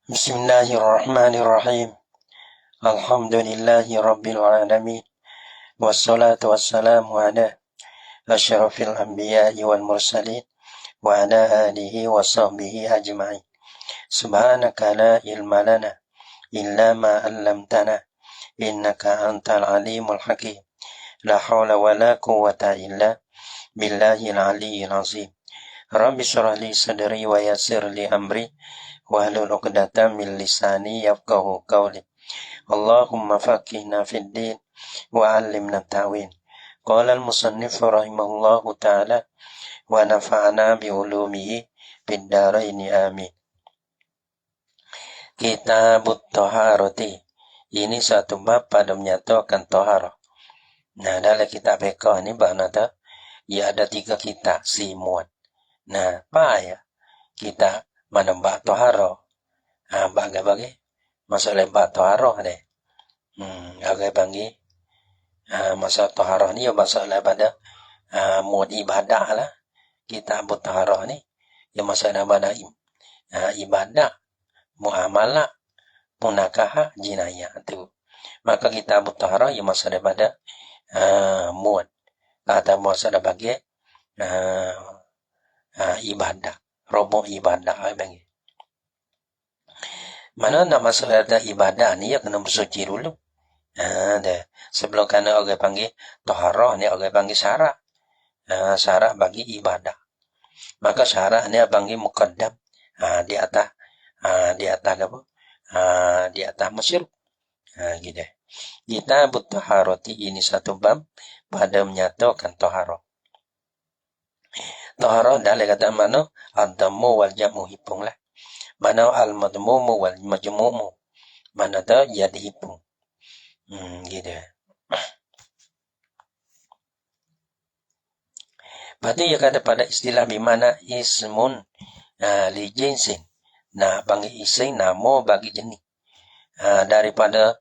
Bismillahirrahmanirrahim. Alhamdulillahi rabbil alamin. Wassalatu wassalamu ala asyrafil anbiya'i wal mursalin wa ala alihi wa sahbihi ajma'in. Subhanaka la ilma lana illa ma 'allamtana innaka antal alimul hakim. La haula wa la quwwata illa billahil aliyyil azim. Rabbi shrah li sadri wa yassir li amri wahlul 'uqdatam min lisani yafqahu qawli. Allahumma faqihna fid din wa 'allimna ta'wil. Qala al-musannif rahimahullahu ta'ala wa nafa'ana bi ulumihi fid dharain amin. Kitabut Thaharati. Ini satu bab pada menyatakan taharah. Nah, dalam kitab fiqh ini makna tu ya ada 3 kitab simuan. Nah, apa ya? Kita menembak taharah. Bagi masalah bab taharah ni. Agak bagi masalah taharah ni ya masalah pada mod ibadah lah. Kita buat taharah ni ya masalah pada ibadah, muamalah, munakahah, jinayah tu. Maka kita buat taharah ya masalah pada mod atau masalah bagi ibadah, roboh ibadah bagi. Mana nak masalah ibadah ni ya kena bersuci dulu. Sebelum kena orang panggil taharah ni orang panggil syarat. Syarat bagi ibadah. Maka syarat ni panggil muqaddam. Di atas apa? Di atas masyruh. Gitu. Kita taharati ini satu bab pada menyatakan taharah. Taharah dalam kata mana? Ad-dammu wal jam'u hipung lah. Mana al-madmumu wal majmumu. Mana tu ya dihipung. Gitu. Berarti ia kata pada istilah bimana ismun li jinsin. Nah, bagi isim nama bagi jenis. Daripada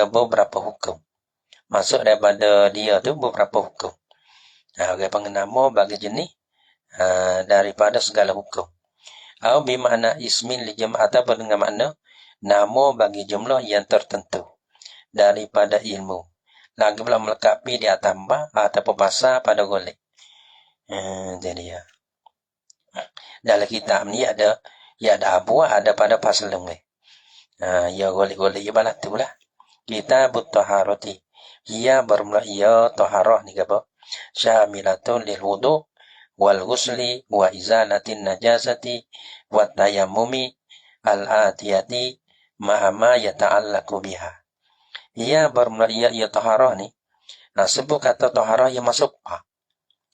beberapa hukum. Masuk daripada dia tu beberapa hukum. Orang panggil nama bagi jenis daripada segala hukum. Atau bimana ismin li jam' atau dengan makna nama bagi jumlah yang tertentu daripada ilmu. Lagi pula melengkapi dia tambah ataupun pasal pada golek. Jadi ya. Dalam kitab ni ada abuah ada pada pasal ni. Ya golek-golek ibarat tu lah. Kitabut Taharati. Ia bermula ia taharah ni apa? Syamilatun lil wudu wal ghusli wa izalatin najasati wa tayammumi al-atiyati ma'ama yata'allaqu biha. Ia bermula ia taharah ni. Nah, sebut kata taharah yang masuk pa.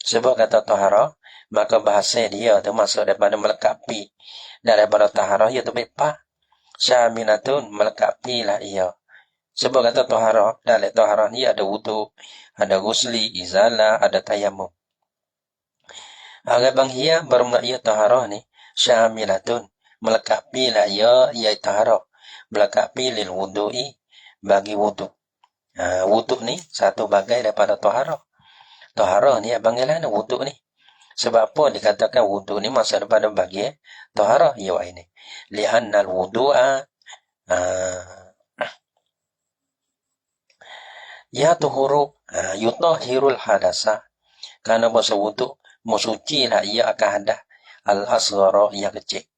Sebut kata taharah, maka bahasa dia tu masuk daripada melengkapi. Daripada taharah ia tu pa. Syamilatun melengkapi lah ia. Sebut kata taharah, dalam taharah ni ada wudu, ada ghusli, izalah, ada tayammum. Agak bang ia bermula ia taharah ni, syamilatun melengkapi lah ia taharah. Melengkapi lil wudu'i bagi wudu. Wudu ni satu bagai daripada taharah. Taharah ni panggilan wudu ni. Sebab apa dikatakan wudu ni masuk daripada bagian taharah ya ini. Li'anna al-wudu'a ya tuhuru yutahhirul hadasa. Karena bahasa wudu musuci lah ia akan hadas al-asghara yang kecil.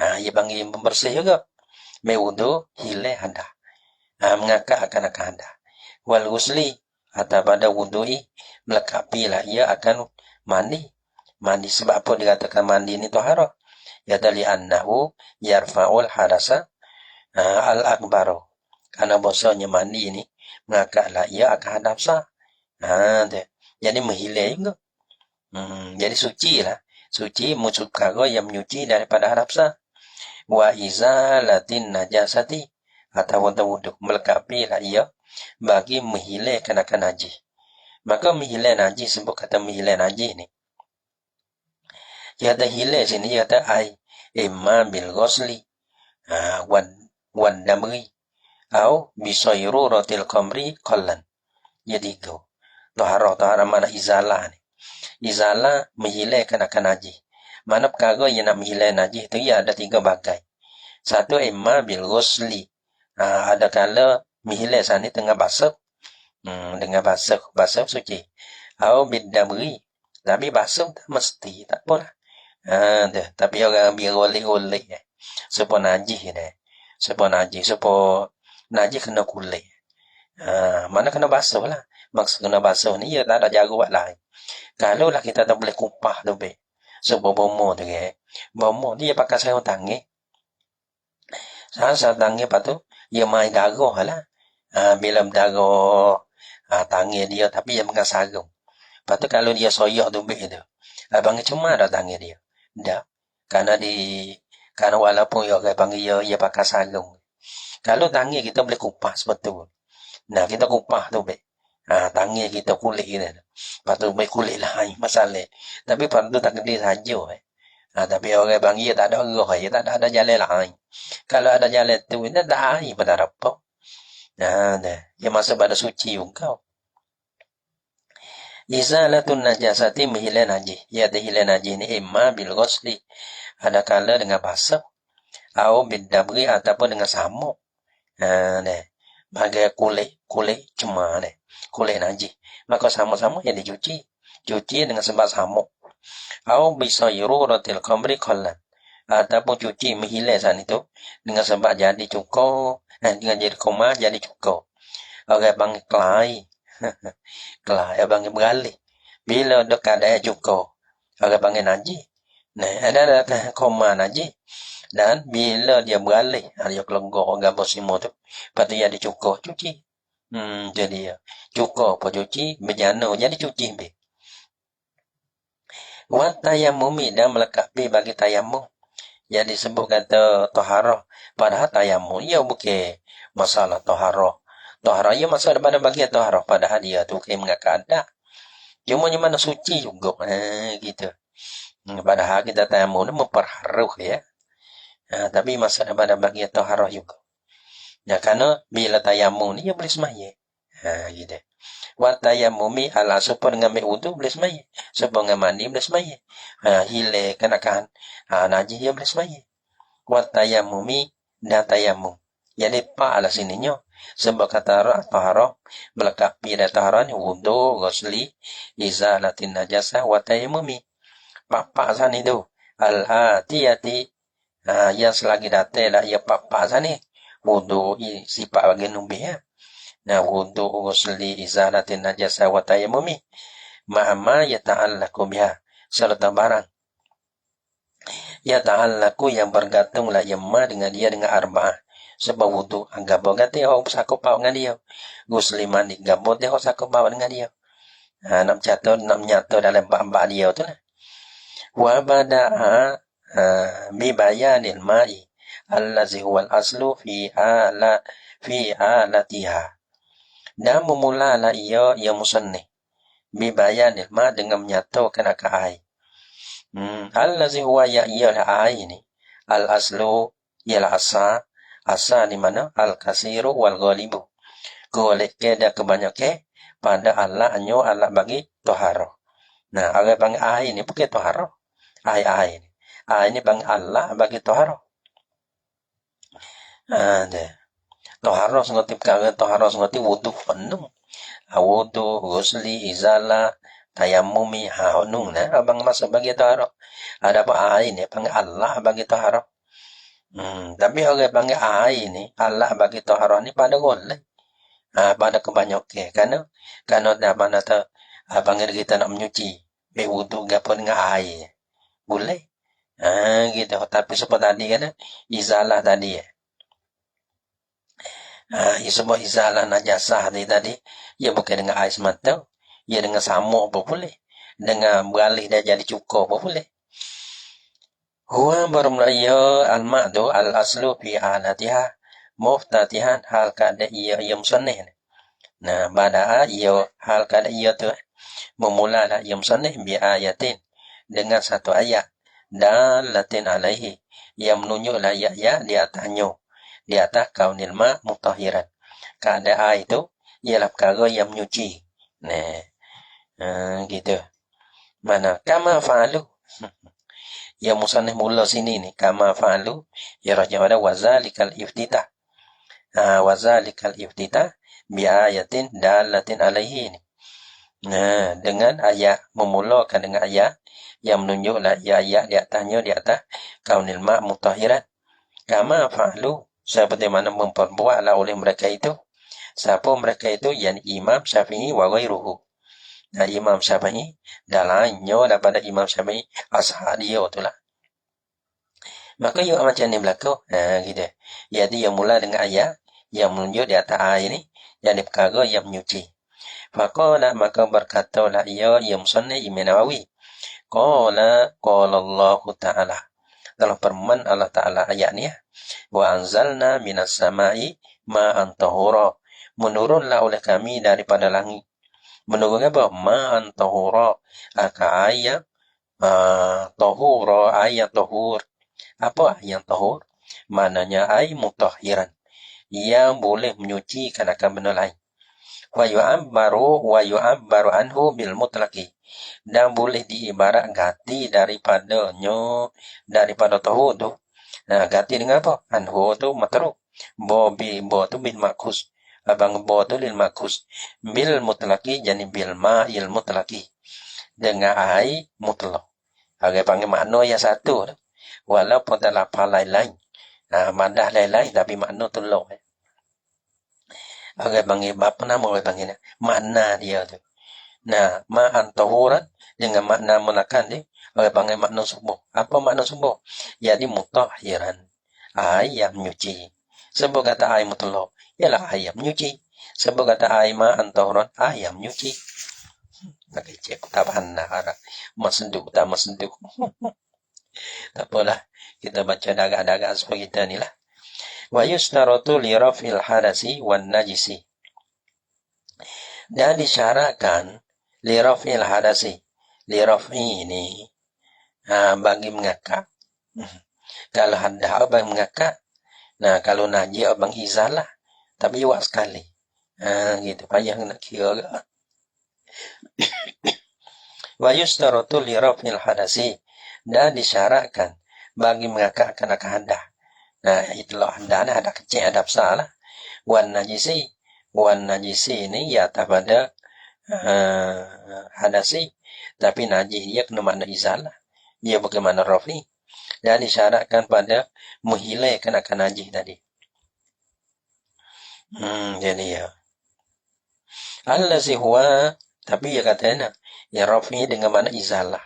Ia panggil pembersih juga. Wudu hilang hadas. Mengangkat akan hadas. Wal ghusli atau pada wudu'i melengkapi lah ia akan mandi. Mandi sebab apa dikatakan mandi ni taharah? Ya tali annahu yarfa'ul hadasa al-akbaru. Karena bahasanya mandi ni mengangkatlah ia akan hadas besar. Jadi menghilang juga. Jadi suci lah. Suci musukago yang menyuci daripada hadas besar. Wa izalatin najasati atau wuduk melengkapi lah ia bagi menghilangkan akan najis. Maka menhilang najis sebut kata menhilang najis ni. Ia ada hilang sini ia ada ai imma bil ghusli wan damri au bisayruratil qamri qallan. Jadi go. Taharah mana izalah ni. Izalah menghilangkan akan najis. Mana perkara yang nak menghilang najis tu ia ada 3 bagai. Satu imma bil ghusli. Ada kala mihilai sana tengah basuh. Dengan basuh suci. Au bidamri. Tapi basuh tak mesti, tak apalah. Tapi orang biar oleh-oleh. Supaya najis dia. Supaya najis kena kulit. Mana kena basuh lah. Maksud kena basuh ni, ya tak ada jarak lah. Kalau lah kita tak boleh kumpah tu, be. Supaya bomo tu, ke. Bomo dia pakai sarung tangan. Sarung tangan lepas tu, dia main darah lah. Bila darah tangan dia, tapi dia pakai sarung. Lepas tu kalau dia soyak tu, be tu. Abang cuma ada tangan dia. Tak. Karena walaupun dia pakai sarung. Kalau tangan kita boleh kupas betul. Nah, kita kupas tu, be. Tangan kita kulit kita. Lepas tu, be kulit lah. Masalah. Tapi lepas tu tak kena saja. Tapi orang panggil tak ada roh. Tak ada jalan lain. Kalau ada jalan tu, dia tak air pada apa. Dia masuk pada suci juga. Izalatun najasati mihilai najis. Ya, hilai najis ni imma bil ghusli. Ada kala dengan basuh. Atau bidabri ataupun dengan samuk. Bagai kulit cuma ni. Kulit najis. Maka sama-sama yang dicuci. Cuci dengan sebab samuk. Atau bisa yururatil khamri khallan. Ataupun cuci mihilai saat itu. Dengan sebab jadi cukur. Dengan jadi koma jadi cukur. Orang panggil kelai. Kelai abang beralih. Bila dekat ada cukur. Orang panggil najis. Ada koma najis. Dan bila dia beralih, dia kelenggok orang bersimo tu. Lepas tu dia dicukur, cuci. Jadi cukur apa cuci, berjana jadi cuci. Wa tayammumi dan melekapi bagi tayammum. Yang disebut kata taharah. Padahal tayammum, ia bukan masalah taharah. Taharah, ia masalah pada bagian taharah. Padahal dia tu kaya mengakak ada. Cuma mana suci juga. Gitu. Padahal kita tayammum ni memperharuh ya. Tapi masalah pada bagian taharah juga. Ya, karena bila tayammum ni, dia boleh semaya. Gitu. Wa tayammumi ala supaya dengan wudu boleh semaya. Supaya dengan mandi boleh semaya. Hilai kenakan. Najis dia boleh semaya. Wa tayammumi dan tayammum. Jadi pak ala sininya. Sebab kata taharah. Melekapi dan taharah ni. Wudu, ghusli, izalatin najasah, wa tayammumi. Pak sana itu. Al-hatiyati. Yang selagi datang lah. Ya pak sana. Wudu sifat bagi nubi ya. Wudu ghusli izalatin najasa wa tayammumi ma'ama yata'allaku biha serta barang yata'allaku yang bergantung la yamma dengan dia dengan arba'ah. Sebab wudu anggap berganti orang sakup pau dengan dia. Ghusli mandi gabut dia orang sakup pau dengan dia. Nak menyatu dalam bab dia tu lah. Wa bada'a bi bayanil ma'i allazi huwal aslu fi alatiha. Dan memulalah ia musannif bibayanil ma dengan menyatakan akan air. Allazi huwa ya ialah air ni. Al aslu ialah asa di mana al kasiru wal ghalibu. Golek ke dan kebanyakan pada Allah anyo Allah bagi taharah. Orang panggil air ni bukan taharah. Air ni. Air ni panggil Allah bagi taharah. Taharah sengatik perkara taharah sengatik wudu penuh. Wudu, ghusli, izala, tayammumi, honung. Abang masuk bagi taharah. Ada apa air ni panggil Allah bagi taharah. Tapi orang panggil air ni Allah bagi taharah ni pada golek. Pada kebanyakan. Karena dah mana tu panggil kita nak menyuci. Wudu gapo dengan air. Boleh. Gitu. Tapi seperti tadi kan izalah tadi sebab izalah najasah tadi, ia bukan dengan air semata, ia dengan samuk pun boleh. Dengan beralih dah jadi cukur pun boleh. Huwa bermulaya al-ma'du al-aslu fi alatiha muftatihan hal kada ia musannih. Bada'a ia hal kada ia tu memulalah ia musannih bi ayatin dengan satu ayat dalatin alaihi yang menunjuklah ayat di atasnya. Di atas kaunil ma mutahiran. Keadaan itu ialah perkara yang menyuci. Gitu. Mana kama fa'alu. Yang musannif mula sini ni kama fa'alu yarja pada wazalikal iftitah. Wazalikal iftitah bi ayatin dalatin alaihi ni. Nah, dengan ayat memulakan dengan ayat yang menunjuklah ayat di atasnya di atas kaunil ma' mutahhiran. Kama fa'alu seperti mana memperbuatlah oleh mereka itu. Siapa mereka itu? Yang Imam Syafi'i wa ghairuhu. Nah, Imam Syafi'i dan lainnya daripada Imam Syafi'i ashab dia itulah. Maka juga macam ni berlaku. Gitu. Jadi yang mula dengan ayat yang menunjuk di atas ayat ini yang perkara yang menyuci. Maka berkatalah ia musannif Imam Nawawi. Qala Allah Ta'ala. Dalam firman Allah Ta'ala ayat ni. Wa anzalna minas sama'i ma'an tahura. Menurunlah oleh kami daripada langit. Menurun apa? Ma'an tahura. Ayat tahura, ayat tahur. Apa ayat tahur? Maknanya ayat mutahhiran. Yang boleh menyucikan akan benda lain. Wa yu'abbaru anhu bil mutlaqi. Dan boleh diibarat ganti daripada tahur tu. Nah, ganti dengan apa? Anhu tu matruk. Bo tu bil makus. Abang bo tu lil makus. Bil mutlaqi jadi bil ma'il mutlaqi. Dengan air mutlaq. Agak panggil makna yang satu. Walaupun dalam hal lain-lain. Madah lain-lain tapi makna tu loh. Agak panggil apa nama orang panggil makna dia tu. Nah, ma'an tahuran dengan makna menakan dia. Orang panggil makna subuh. Apa makna subuh? Jadi mutahhiran. Air yang menyuci. Sebab kata air mutlaq. Ialah air yang menyuci. Sebab kata air ma'an tahuran. Air yang menyuci. Tak kecil. Tak pandang harap. Masenduk. Tak masenduk. Tak apalah. Kita baca dagak-dagak seperti kita ni lah. Wa yustaratu li raf'il hadasi wan najisi. Dan disyaratkan li raf'il hadasi. Li raf'i ini bagi mengakak. Kalau hadah abang mengakak. Nah, kalau najis abang izalah. Tapi jawab sekali. Gitu. Payah nak kira ke. Wa yustaratu li raf'il hadasi. Dan disyaratkan bagi mengakakkan akan hadah. Nah, itulah hadah ada kecil, ada besar lah. Wan najisi ini ya pada hadasi. Tapi najis dia kena makna izalah. Dia bagaimana rafi. Dan disyaratkan pada menghilangkan akan najis tadi. Jadi ya. Allazi huwa, tapi dia katanya ya rafi dengan makna izalah.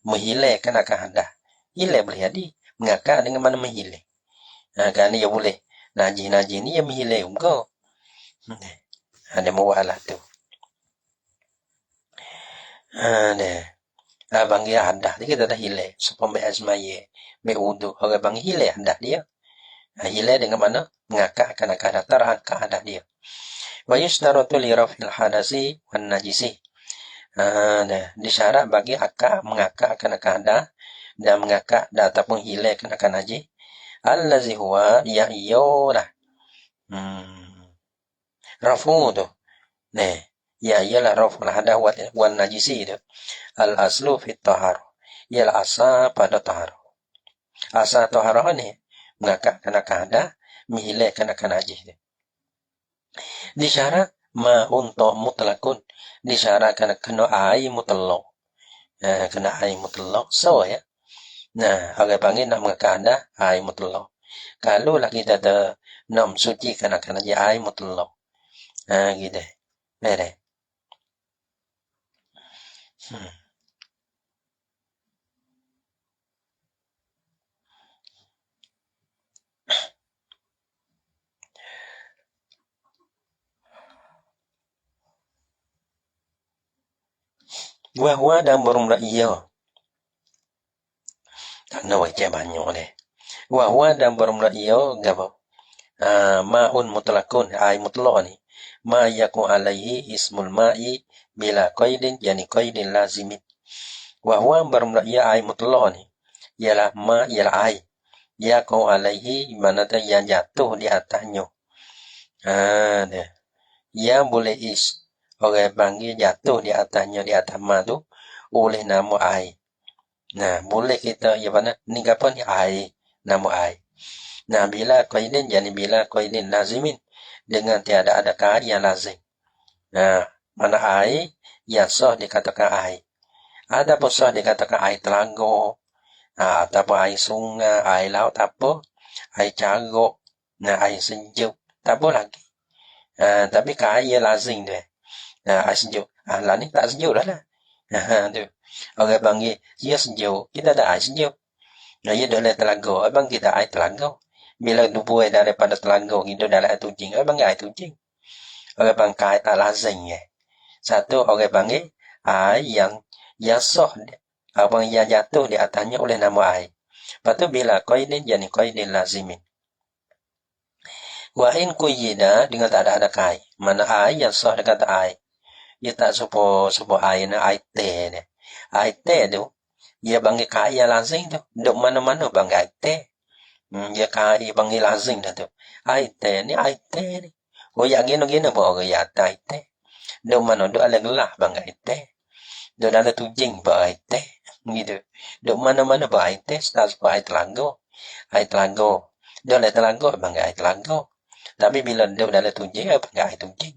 Menghilangkan akan hadah. Hilang boleh jadi. Mengakak dengan mana menghilang. Kerana dia boleh. Najis ni dia menghilang juga. Ada mualah tu. Abang dia hadah. Dia kita dah hilang. Supaya asmaya. Berudu. Orang bang hilang hadah dia. Hilang dengan mana? Mengakak akan hadah. Terangkat hadah dia. Wa yustaratu li raf'il hadasi wan najisi. Disyarat bagi akak mengakak akan hadah dan mengakak dan ataupun hilang akan najis. Allazi huwa ya iyalah. Rafu tu. Ya ialah raf'ul hadah wan najisi tu. Al aslu fit tahar. Ialah asal pada tahar. Asal tahar ni mengakak akan hadah, menghilangkan akan najis dia. Disyarat ma untuk mutlakun. Disyaratkan kena air mutlak. Kena air mutlak. So ya. Nah, orang panggil nak mengakak hadah, air mutlak. Kalau lah kita nak mensucikan akan air mutlak. Gitu. Baik. Wahwa dan berumrah iya. Tak nak wajah banyak ni. Wahwa dan berumrah iya. Gapa? Ma'un mutlakun. Air mutlak ni. Ma yakun alaihi ismul ma'i bila qaidin yani qaidin lazimin. Wahwa berumrah iya air mutlak ni. Ialah ma ialah air. Yakun alaihi mana tu yang jatuh di atasnya. Yang boleh orang panggil jatuh di atasnya, di atas ma tu oleh nama air. Nah, boleh kita ya mana ni apa ni ai, nama ai. Nah, bila qaidin yani bila qaidin lazimin dengan tiada ada kaid yang lazim. Nah, mana ai yang sah dikatakan ai. Ada pun sah dikatakan ai telaga, ataupun ai sungai, ai laut apa, ai caruk, nah ai sejuk, tak boleh lagi. Tapi kaid yang lazim dia. Nah, ai sejuk. Lah ni tak sejuk dah lah. Tu. Orang panggil dia sejuk, kita ada ai sejuk. Nah, ia dah telaga, abang kita ai telaga. Bila nubuai daripada telaga itu dalam air tuncing, abang air tuncing. Orang panggil tak lazim ya. Satu orang panggil air yang sah, abang yang jatuh di atasnya oleh nama air. Lepas tu bila qaidin jadi qaidin lazimin. Wa in quyida dengan tak ada kai. Mana air yang sah dengan kata air. Ia tak sebuah air na air teh ni. Air teh tu ia panggil kai yang lazim tu. Duk mana-mana panggil air teh. Dia kai panggil lazim dah tu. Air teh ni air teh ni. Oh ya gini-gini pun orang ya air teh. Duk mana duk ada gelah panggil air teh. Duk ada tujing pun air teh. Gitu. Duk mana-mana pun air teh. Start pun air telaga. Air telaga. Duk ada telaga panggil air telaga. Tapi bila duk ada tujing panggil air tujing.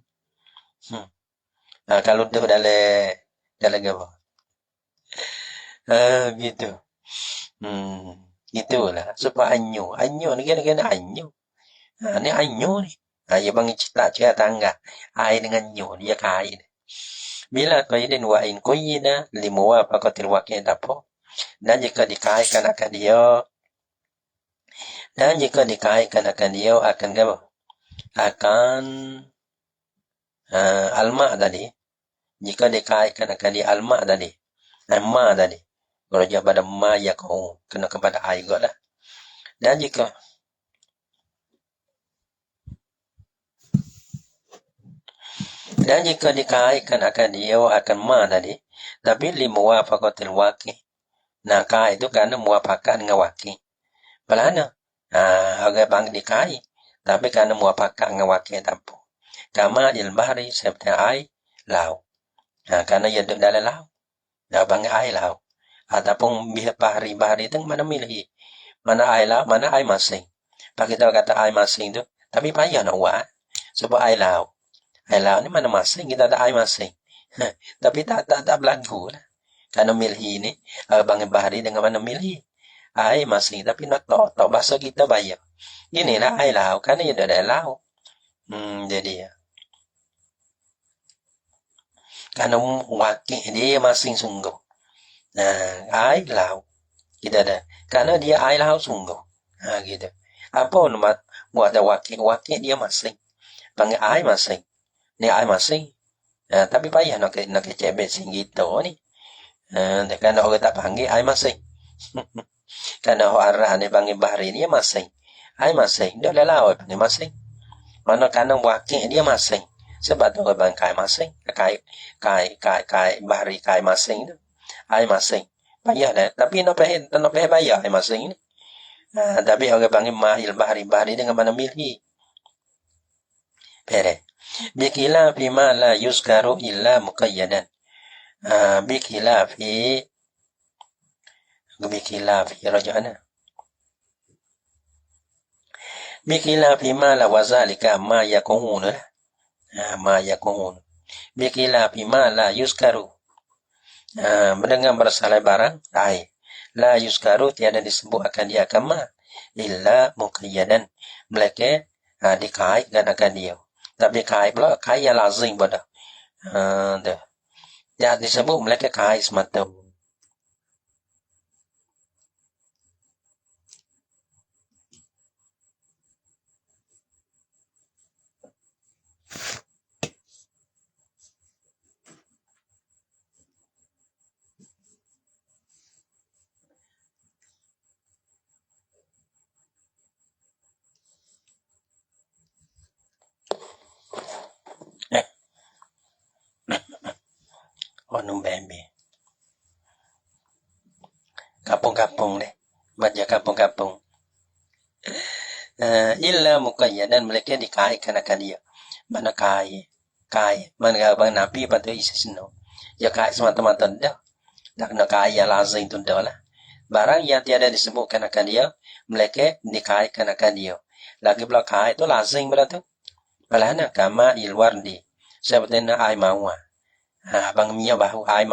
Kalau duk dalam apa? Gitu. Itulah. Sebab anyu. Anyu ni kena anyu. Ni anyu ni. Ia panggil cerita tangga. Air dengan nyu. Dia kain. Bila qaidin wa in quyida limuwafaqatil waqi' apa? Dan jika dikaitkan akan dia akan apa? Akan alma tadi. Jika dikaitkan akan dia alma tadi. Ma tadi. Kalau dia pada ma ya kau kena kepada ai juga dah. Dan jika dikaitkan akan dia akan ma tadi, tapi limuwafaqatil waqi'. Nah, ka itu karena muafakat dengan waqi'. Belana? Orang bang dikait, tapi karena muafakat dengan waqi' tak apa. Kama il bahri seperti ai laut. Karena ia duduk dalam laut. Dah panggil ai laut. Ataupun bahari itu mana milih. Mana ai laut, mana ai masing. Pak kita kata ai masing tu, tapi payah nak buat. Sebab ai laut. Ai laut ni mana masing, kita ada ai masing. Tapi tak berlaku lah. Karena milih ni, panggil bahari dengan mana milih. Ai masing, tapi nak tahu bahasa kita bayar. Inilah ai laut, karena ia ada laut. Jadi ya. Karena wakil dia masing sungguh. Nah, ai laut. Kita ada. Karena dia ai laut sungguh. Gitu. Apa nama buat ada wakil dia masing. Panggil ai masing. Ni ai masing. Tapi payah nak kecebet sing gitu ni. Karena orang tak panggil ai masing. Karena orang arah ni panggil bahari dia masing. Ai masing. Dia dah laut panggil masing. Mana karena wakil dia masing. Sebab tu orang kai masing. Kai bahari kai masing tu. Ai masing. Payah dah. Tapi nak payah bayar ai masing ni. Tapi orang panggil mahil bahari dengan mana milih. Pere. Bikilafi ma la yuskaru illa muqayyadan. Bikilafi raja'ana. Bikilafi ma la wazalika ma yakunun. Ma yakunun. Bikilafi ma la yuskaru. Dengan bersalah barang ai. La yuskaru tiada disebut akan dia kama illa muqayyadan. Mereka dikaitkan akan dia. Tapi kait pula kait yang lazim pada. Dia disebut mereka kait semata. Orang bembe. Kampung-kampung deh. Baca kampung-kampung. Illa muqayyadan mereka dikaitkan akan dia. Mana kai. Mana abang Nabi pada isi seno. Ya kait semata-mata dah. Tak kena kaya lazim tu dah lah. Barang yang tiada disebutkan akan dia, mereka dikaitkan akan dia. Lagi pula kait tu lazim pula tu. Palana kama ilwardi. Seperti na ai mawa. Abang Mia bahu ai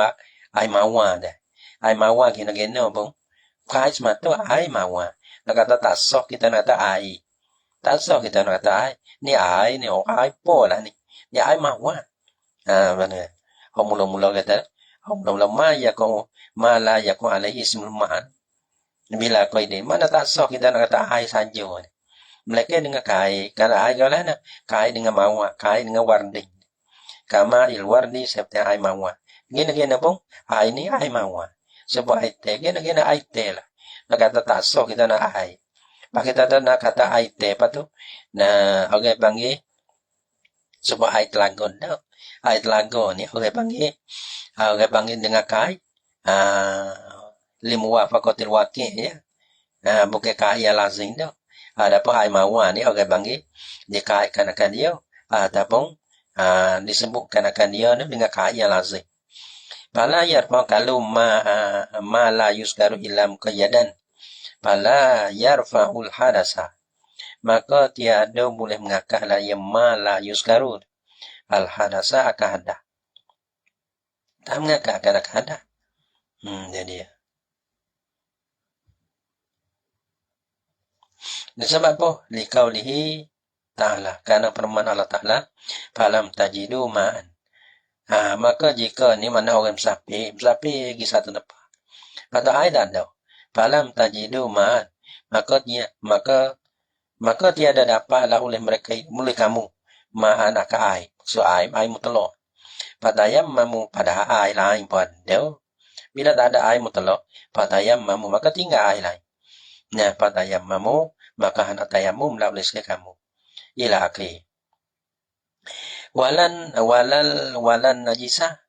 mawa dah. Ai mawa kena bang. Kait semua tu ai mawa. Nak kata tak sok kita nak kata ai. Tak sok kita nak kata ai. Ni ai ni ai po lah ni. Ni ai mawa. Mana? Mula-mula kata. Mula-mula ma la yakun alaihi ismul ma'an. Bila kau ini mana tak sok kita nak kata ai saja. Mereka dengan kai. Kalau ai kau lah nak. Kai dengan mawa. Kai dengan wardi. Kama ilwardi seperti ai mawa. Gina-gina pun, ai ni ai mawa. Sebab ai te, gina-gina ai te lah. Nak kata tak sok kita nak ai. Pak kita tu nak kata ai te, apa tu? Nah, orang panggil, sebab ai telagon dah. Ai telagon ni orang panggil dengan kai, limu wafakotil wakil ya. Bukan kai yang lazim dah. Ada apa ai mawa ni orang panggil, dikaitkan akan dia, ataupun disebutkan akan dia dengan kaya lazim. Fala yarfa kalau ma la yuskaru illa muqayyadan. Fala yarfa'ul hadasa. Maka tiada boleh mengakal yang ma la yuskaru al hadasa akan hadah. Tak mengakal akan hadah. Jadi sebab apa? Liqaulihi ta'ala, karena firman Allah Ta'ala, falam tajidu ma'an. Maka jika ni mana orang bersapi pergi satu tempat. Kata air tak ada. Falam tajidu ma'an. Maka tiada dapatlah oleh mereka, oleh kamu, ma'an akan air. So air mutlak. Patayam mamu pada air lain pun ada. Bila tak ada air mutlak, patayam mamu, maka tinggal air lain. Nah, patayam mamu, maka hendak tayamum lah oleh kamu. Ila akhir. Walan najisa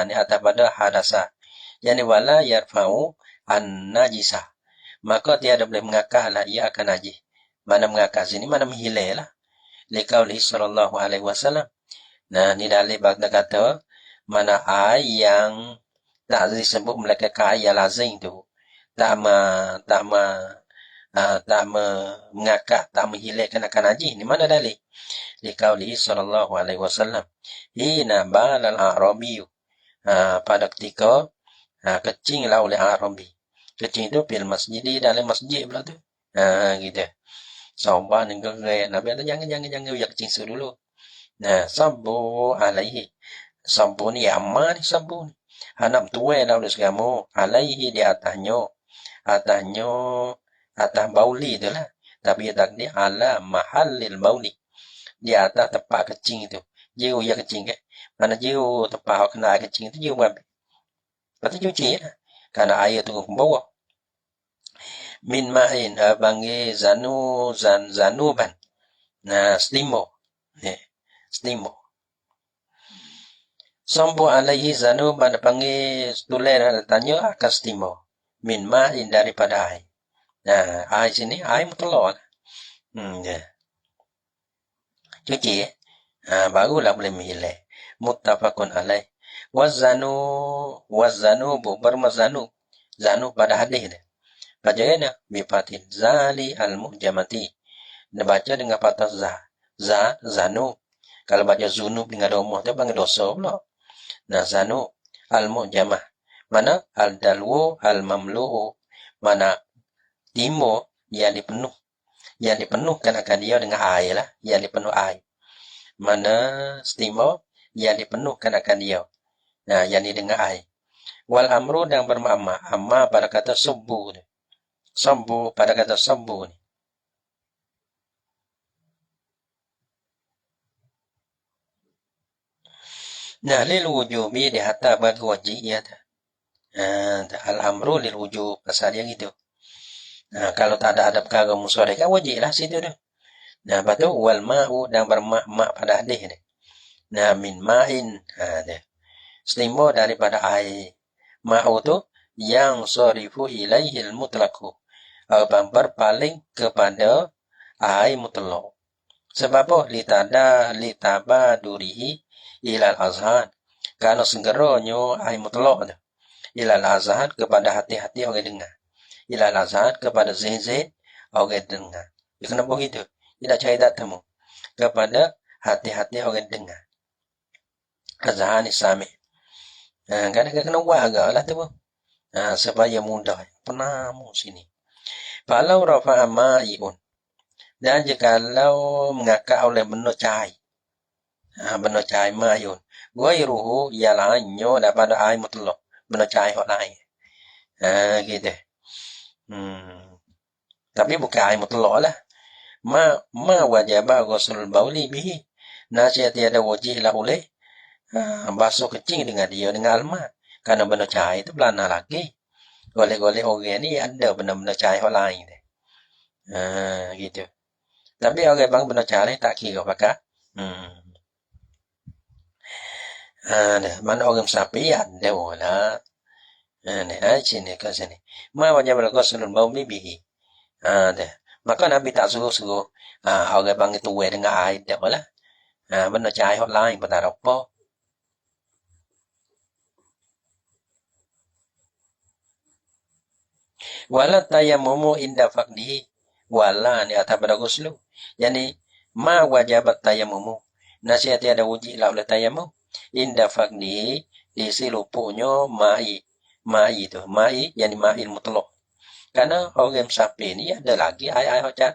ni atas pada hadasa. Yani wala yarfa'u an najisa. Maka tiada boleh mengakal lah ia akan najis. Mana mengakal sini, mana menghilai lah. Liqaulihi sallallahu alaihi wasallam. Nah, ni dalil bagda kata, mana air yang tak disebut mereka kaya lazim tu. Tak mengakak, tak menghilangkan akan najis. Ni mana dalil? Liqaulihi sallallahu alaihi wasallam. Hina balal a'rabi. Pada ketika kecinglah oleh Arabi. Kecing tu fil masjid, dalam masjid pula tu. Gitu. Sahabat ni gerai Nabi kata jangan biar kecing dulu. Nah, sabu alaihi. Sabu ni aman ni sabu ni. Hanap tuai dah oleh kamu alaihi di atasnya. Atas bauli tu lah. Tapi tak dia ala mahallil bauli. Di atas tempat kecing itu. Jauh ya kecing ke. Mana jauh tempat kena air kecing itu jauh habis. Lepas tu cuci lah. Kerana air turun ke bawah. Min ma'in. Panggil zanuban. Nah, selimo. Selimo. Sambu alaihi zanuban. Panggil tulen ada tanya akan selimo. Min ma'in daripada air. Nah, air sini air mutlak. Cuci barulah boleh menghilai. Muttafaqun alaih. Wazanu bermazanu. Zanu pada hadis dia. Baca kena bifatin zali al-mu'jamati. Dia baca dengan patah zanu. Kalau baca zunub dengan domah tu panggil dosa pula. Nah, zanu al-mu'jamah. Mana al-dalwu al-mamlu'u. Mana timur yang dipenuh. Yang dipenuhkan akan dia dengan air lah. Yang dipenuh air. Mana timur yang dipenuhkan akan dia. Nah, yang ini dengan air. Wal amru dan bermakna. Amma pada kata subuh ni. Subuh pada kata subuh ni. Nah, lil wujubi di hatta bagi wajib ya. Al-amru lil wujub. Pasal yang itu. Nah, kalau tak ada perkara musyarakah wajib lah situ tu. Nah, lepas tu wal ma'u dan bermak pada hadis ni. Nah, min ma'in. Selimut daripada air. Ma'u tu yang sorifu ilaihil mutlaku. Berpaling kepada air mutlak. Sebab apa? Litaba durihi ilal azhan. Kalau segeranya air mutlak tu. Ilal azhar kepada hati-hati orang dengar. Ilal azhar kepada zihn orang dengar. Ya, kenapa begitu? Tidak cari tak temu. Kepada hati-hati orang dengar. Azhar ni sami. Kadang-kadang kena buat agak lah tu. Supaya mudah. Penamu sini. Falau rafa'a ma'i'un. Dan jikalau mengakak oleh benda cahaya. Benda cahaya ma'i'un. Ghairuhu ialah daripada air mutlak. Benda cahaya yang lain. Gitu. Tapi bukan air mutlak lah. Ma wajibah ghuslul bauli bihi. Nasihat tiada wajib lah oleh basuh kencing dengan dia dengan alma. Karena benda cahaya itu belana lagi. Golek-golek orang ni ada benda-benda cahaya yang lain. Gitu. Tapi orang bang benda cahaya tak kira pakai. Mana orang sapi ada lah. Sini ke sini. Ma wajibah ghuslul bauli bihi. Maka Nabi tak suruh-suruh orang bang itu dengan air dah lah. Benda cahaya yang lain pada apa. Wala tayamumu inda faqdihi. Wala ni atas pada ghuslu. Yani ma wajabat tayamumu. Nasihat tiada wujud lah oleh tayamum. Inda faqdihi isi lupuknya ma'i. Ma'i tu. Ma'i yani ma'il mutlak. Karena orang sapi ni ada lagi air macam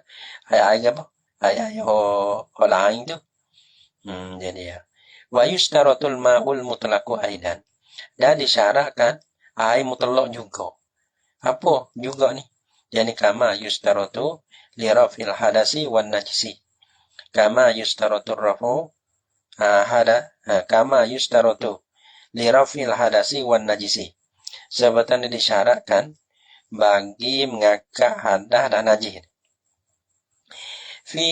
air apa? Air lain tu. Jadi ya. Wa yustaratul ma'ul mutlaqu aidan. Dan disyaratkan air mutlak juga. Apa juga ni? Yani kama yustaratu li rafil hadasi wan najisi. Kama yustaratu rafu kama yustaratu li rafil hadasi wan najisi. Sebatan disyaratkan bagi mengangkat hadas dan najis. Fi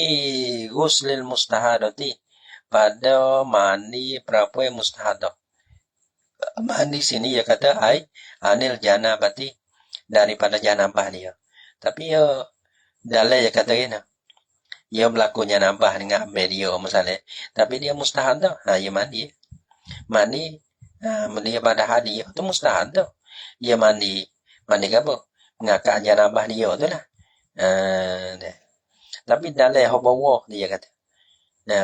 ghuslil mustahadati pada mandi perempuan mustahadah. Mandi sini ya kata anil janabati daripada janabah dia. Tapi dalam ya kata gini. Dia berlaku janabah dengan ambil dia misalnya. Tapi dia mustahadah. Dia mandi. Mandi dia pada hadi itu mustahadah. Dia mandi ke apa? Mengakak janabah dia tu lah. Tapi dalam bawah dia kata.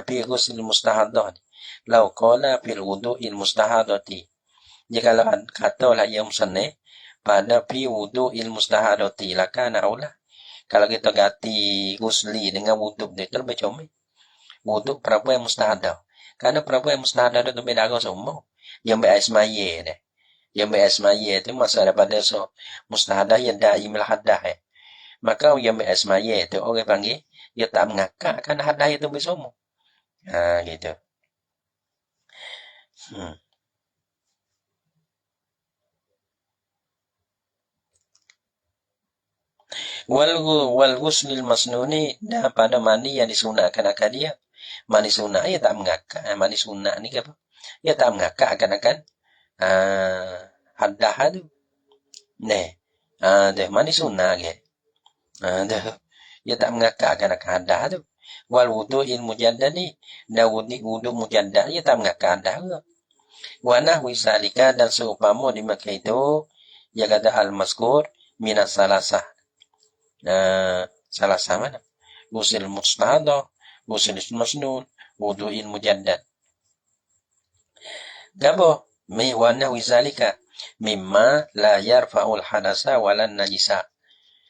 Fi ghusl mustahadah ni. Lau qala fil wudu'il mustahadati. Jika kata lah yang musannif pada fi wudu'il mustahadati lakana aula. Kalau kita ganti ghusli dengan wuduk dia itu lebih comel. Wuduk perempuan yang mustahadah. Karena perempuan yang mustahadah itu beda agak semua. Yang berismaya deh. Yang berismaya itu masa daripada mustahadah yang daimil hadah. Maka yang berismaya itu orang panggil dia tak mengakak kan hadah itu bersama. Gitu. Wal ghuslil masnuni dah pada mandi yang disunatkan akan dia. Mandi sunat ia tak mengakak. Mandi sunat ni apa? Ia tak mengakak akan hadah tu. Dah mandi sunat ke. Dah. Ia tak mengakak akan hadah tu. Wal wudu'il mujaddadi dah wudu mujaddad ia tak mengakak hadah ke. Wa nahwi salika dan seumpama di Makkah itu ia kata al-mazkur minas salasah. Salasah mana? Ghusl mustahadah, ghusl masnun, wudu'il mujaddad. Gabo mi wa nahwi zalika mimma la yarfa'ul hadasa walan najisa.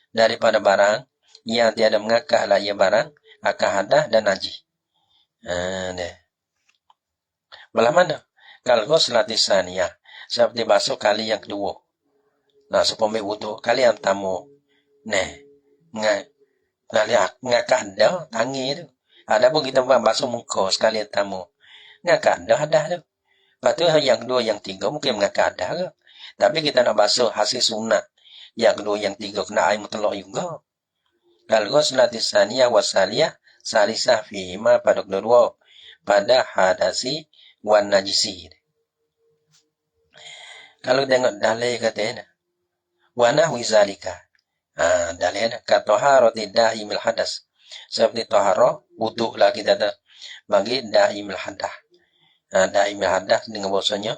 Daripada barang yang tiada mengakak lah ia barang akan hadah dan najis. Belah mana? Kalau ghuslattis saniyah seperti basuh kali yang kedua. Sepombe wuduk kali yang pertama. Ngakak dah tangi tu. Ada pun kita buat basuh muka sekali yang pertama. Ngakak dah hadah tu. Lepas tu yang kedua yang tiga mungkin mengakak dah ke. Tapi kita nak basuh hasil sunat. Yang kedua yang tiga kena air mutlak juga. Kalau ghuslattis saniyah wasaliyah salisah fihima pada kedua pada hadasi wan najisi. Kalau tengok dalil katanya wa nahwi zalika. Dalil kata taharati daimil hadas. Seperti taharah wuduk lah kita bagi daimil hadas. daimil hadas dengan bahasanya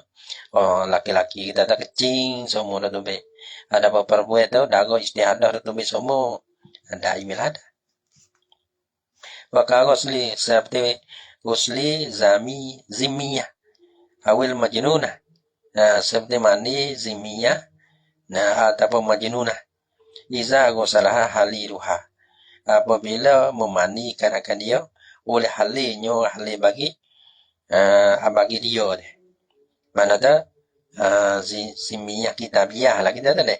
laki-laki kita tak kecing semua dah tubik. Ada perempuan tu dago istihadah dah tubik semua daimil hadas. Maka ghusli seperti ghusli zimiyah awil majnunah. Seperti mandi zimiyah ataupun majnunah. Iza ghusalaha haliruha. Apabila memandikan akan dia oleh halilnya bagi dia deh. Mana dah zimiyah kitabiah lah kita tadi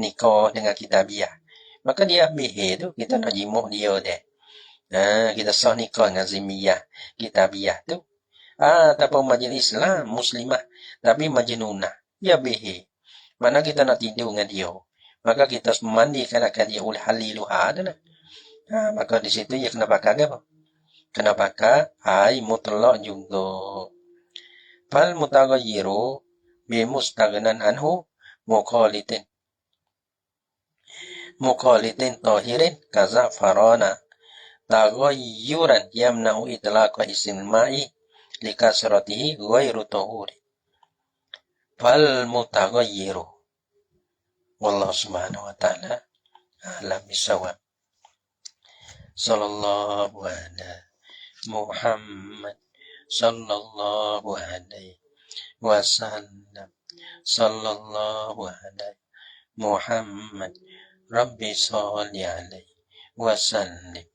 nikah dengan kitabiah. Maka dia bihe tu kita nak jimuh dia deh. Kita sah nikah dengan zimiyah kitabiah tu. Ataupun majlis Islam muslimah tapi majnunah dia bihe. Mana kita nak tidur dengan dia. Maka kita memandikan akan dia oleh haliluha adalah. Maka di situ ya kena pakai apa? Kena pakai ai mutlak juga. Fal mutaghayyiru bi mustaghnan anhu muqalitin tahirin kaza farana taghayyuran yamna'u itlaqa isim ma'i likasratihi ghairu tahuri. Fal mutaghayyiru wallahu subhanahu wa ta'ala a'lam bisawab. Sallallahu ala Muhammad sallallahu alaihi wasallam. Sallallahu alaihi Muhammad Rabbi salli alaihi wasallim.